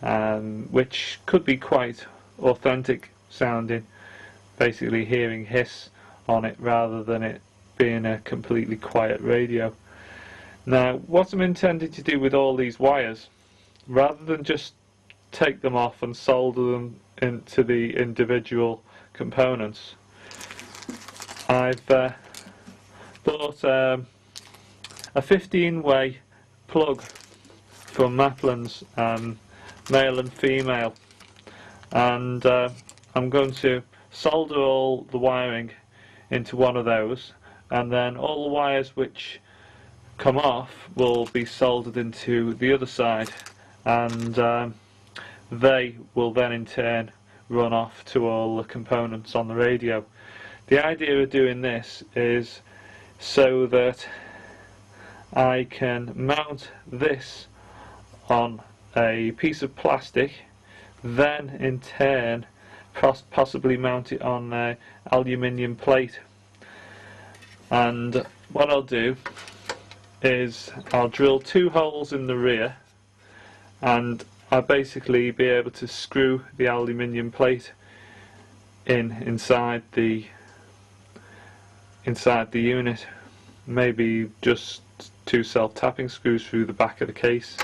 which could be quite authentic sounding, basically hearing hiss on it rather than it being a completely quiet radio. Now, what I'm intending to do with all these wires, rather than just take them off and solder them into the individual components, I've bought a 15-way plug from Maplin's, male and female, and I'm going to solder all the wiring into one of those, and then all the wires which come off will be soldered into the other side, and they will then in turn run off to all the components on the radio. The idea of doing this is so that I can mount this on a piece of plastic, then in turn possibly mount it on an aluminium plate. And what I'll do is I'll drill 2 holes in the rear, and I'll basically be able to screw the aluminium plate inside the unit. Maybe just 2 self-tapping screws through the back of the case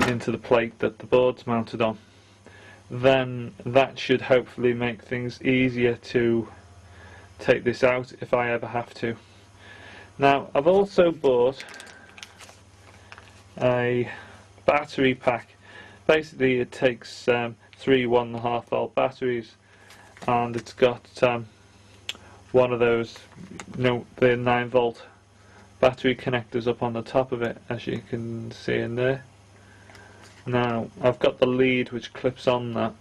into the plate that the board's mounted on. Then that should hopefully make things easier to take this out if I ever have to. Now, I've also bought a battery pack. Basically it takes 3 1.5 volt batteries, and it's got one of those, the 9 volt battery connectors up on the top of it, as you can see in there. Now I've got the lead which clips on that,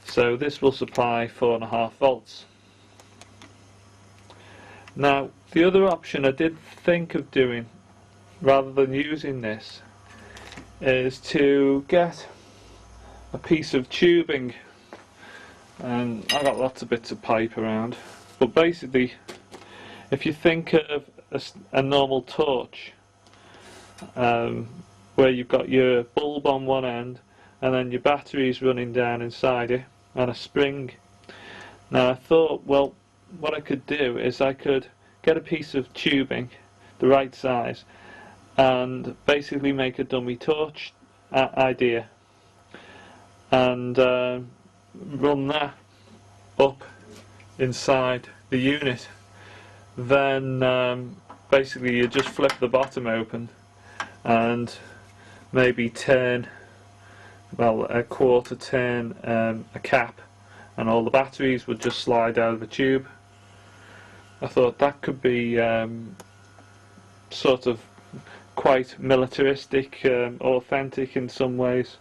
so this will supply 4.5 volts. Now the other option I did think of doing, rather than using this, is to get a piece of tubing, and I got lots of bits of pipe around, but basically if you think of a normal torch, where you've got your bulb on one end and then your batteries running down inside it and a spring. Now I thought, well, what I could do is I could get a piece of tubing the right size and basically make a dummy torch idea, and run that up inside the unit. Then basically you just flip the bottom open and maybe turn, well, a quarter turn a cap, and all the batteries would just slide out of the tube. I thought that could be sort of quite militaristic, authentic in some ways.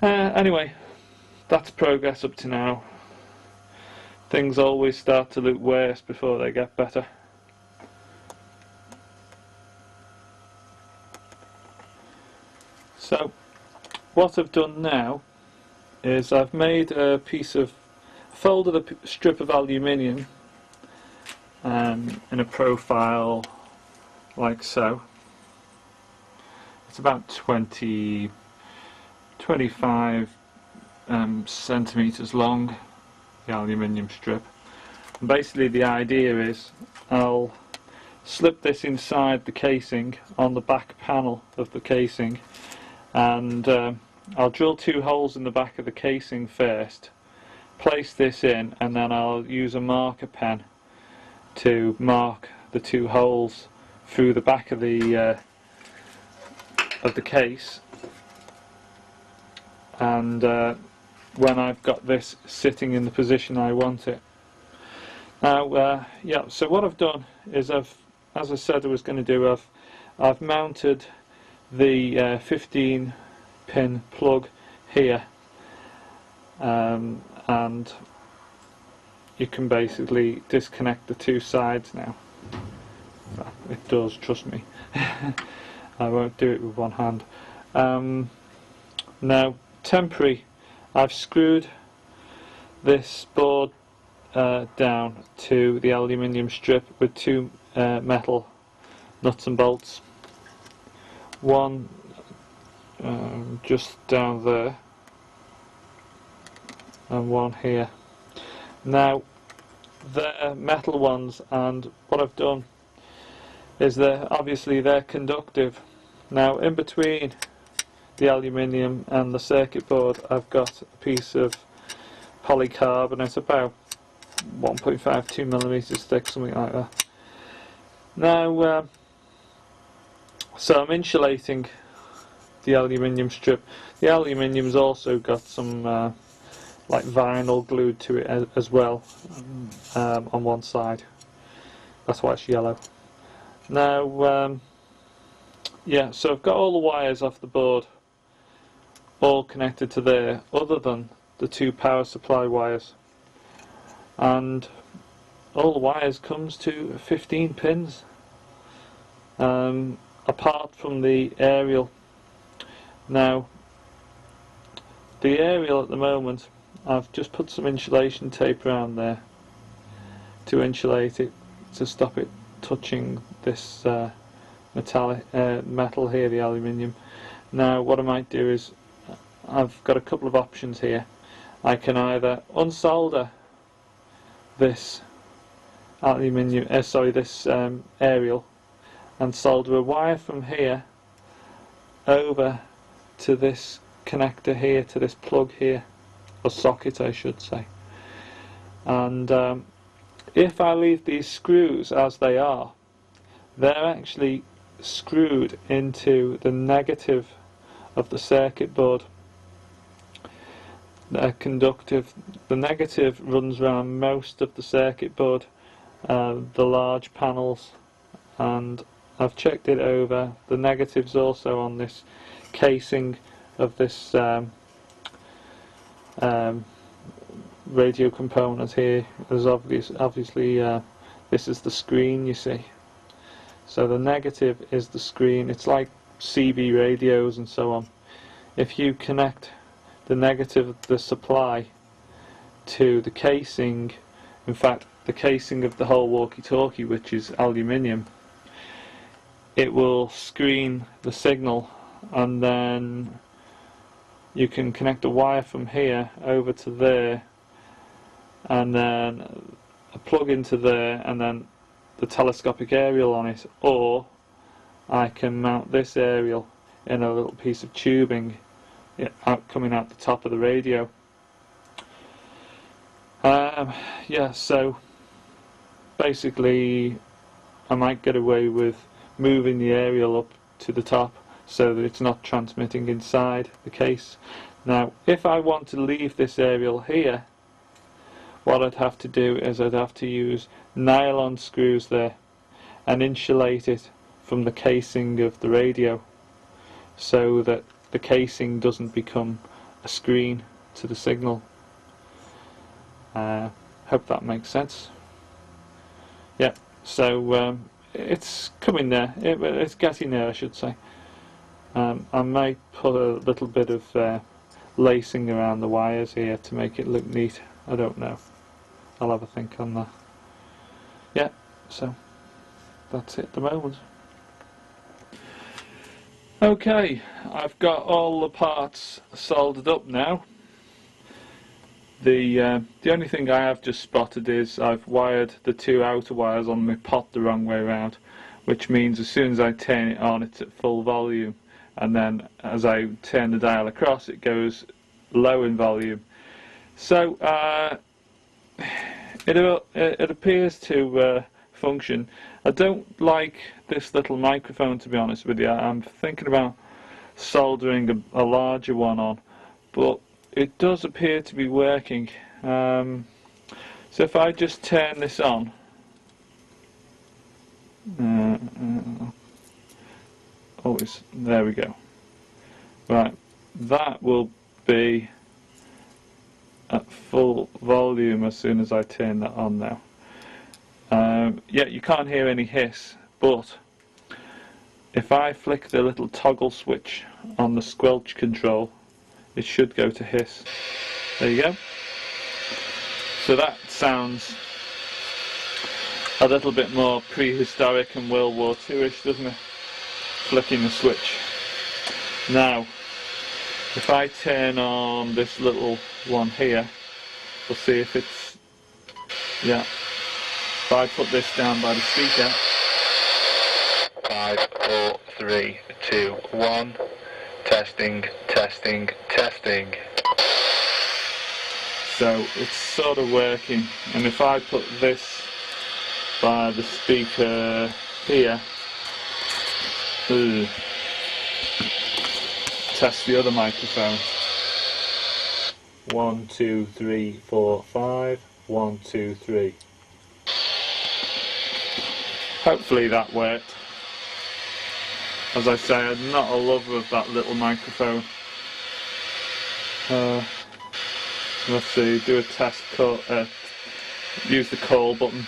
Anyway, that's progress up to now. Things always start to look worse before they get better. So what I've done now is I've made a piece of, folded a strip of aluminium in a profile like so. It's about 25 centimeters long, the aluminium strip. And basically the idea is I'll slip this inside the casing on the back panel of the casing, and I'll drill 2 holes in the back of the casing first, place this in, and then I'll use a marker pen to mark the 2 holes through the back of the case. And when I've got this sitting in the position I want it. Now, yeah, so what I've done is as I said I was going to do, I've mounted the 15 pin plug here, and you can basically disconnect the 2 sides now. It does, trust me. I won't do it with one hand. Now, temporary, I've screwed this board down to the aluminium strip with 2 metal nuts and bolts. One one just down there and one here. Now they're metal ones, and what I've done is obviously they're conductive. Now in between the aluminium and the circuit board I've got a piece of polycarbonate about 1.52 millimeters thick, something like that. Now so I'm insulating the aluminium strip. The aluminium's also got some like vinyl glued to it as well, on one side. That's why it's yellow. Now yeah, so I've got all the wires off the board all connected to there, other than the two power supply wires, and all the wires comes to 15 pins, apart from the aerial. Now the aerial at the moment, I've just put some insulation tape around there to insulate it, to stop it touching this metal here, the aluminium. Now what I might do is, I've got a couple of options here. I can either unsolder this aluminium, this aerial, and solder a wire from here over to this connector here, to this plug here, or socket I should say. And if I leave these screws as they are, they're actually screwed into the negative of the circuit board. They're conductive. The negative runs around most of the circuit board, the large panels, and I've checked it over. The negative's also on this casing of this radio component here. There's obviously this is the screen, you see. So the negative is the screen. It's like CB radios and so on. If you connect the negative of the supply to the casing, in fact the casing of the whole walkie-talkie, which is aluminium, it will screen the signal, and then you can connect a wire from here over to there, and then a plug into there, and then the telescopic aerial on it, or I can mount this aerial in a little piece of tubing coming out the top of the radio. Yeah, so basically I might get away with moving the aerial up to the top so that it's not transmitting inside the case. Now if I want to leave this aerial here, what I'd have to do is I'd have to use nylon screws there and insulate it from the casing of the radio, so that the casing doesn't become a screen to the signal. Hope that makes sense. Yeah, so it's coming there. It's getting there, I should say. I might put a little bit of lacing around the wires here to make it look neat. I don't know. I'll have a think on that. Yeah, so that's it at the moment. Okay, I've got all the parts soldered up now. The only thing I have just spotted is I've wired the two outer wires on my pot the wrong way around, which means as soon as I turn it on it's at full volume, and then as I turn the dial across it goes low in volume. So it appears to function. I don't like this little microphone, to be honest with you. I'm thinking about soldering a larger one on, but it does appear to be working. So if I just turn this on, there we go. Right, that will be at full volume as soon as I turn that on now. Yeah, you can't hear any hiss, but if I flick the little toggle switch on the squelch control, it should go to hiss. There you go. So that sounds a little bit more prehistoric and World War II-ish, doesn't it? Flicking the switch. Now, If I turn on this little one here, we'll see if it's, yeah. If I put this down by the speaker, 5, 4, 3, 2, 1, testing, testing, testing. So it's sort of working, and if I put this by the speaker here, test the other microphone. 1, 2, 3, 4, 5. 1, 2, 3. Hopefully that worked. As I say, I'm not a lover of that little microphone. Let's see, do a test call, use the call button.